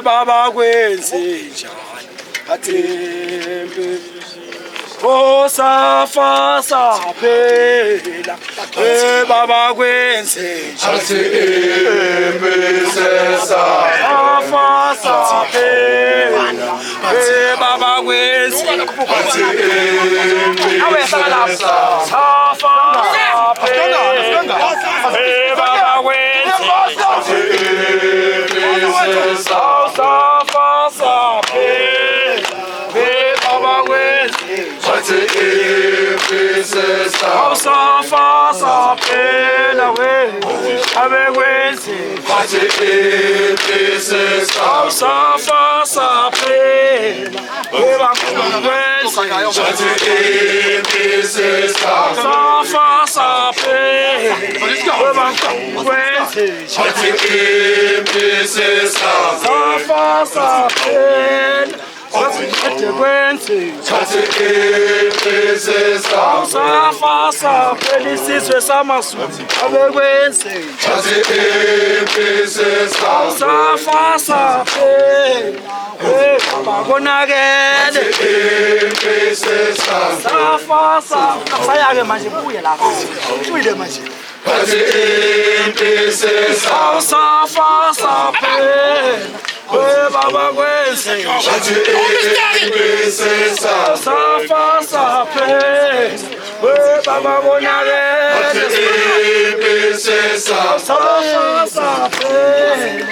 Baba kwenzenjani athembe Safa saphela Baba kwenzenjani athembe Safa saphela Baba kwenzenjani athembe Safa saphela Baba kwenzenjani Safa saphela Baba kwenzenjani Safa saphela we abe kwenzenjani Safa saphela Baba kwenzenjani Safa saphela Baba kwenzenjani Safa saphela Safa saphela isizwe samaSuthu abekwenzenjani Safa saphela ababonakele Safa sayake manje buye lapha uyile manje Safa saphela Baba kwenzenjani Safa saphela Baba bonakele Safa saphela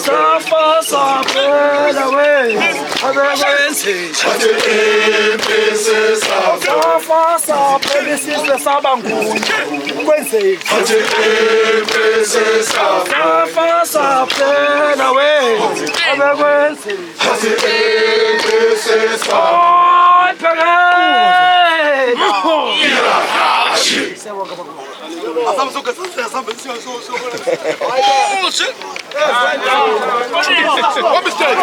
Safa saphela we abekwenzenjani Safa saphela isizwe sabanguni kwenzenjani Safa saphela we abekwenzenjani What mistake?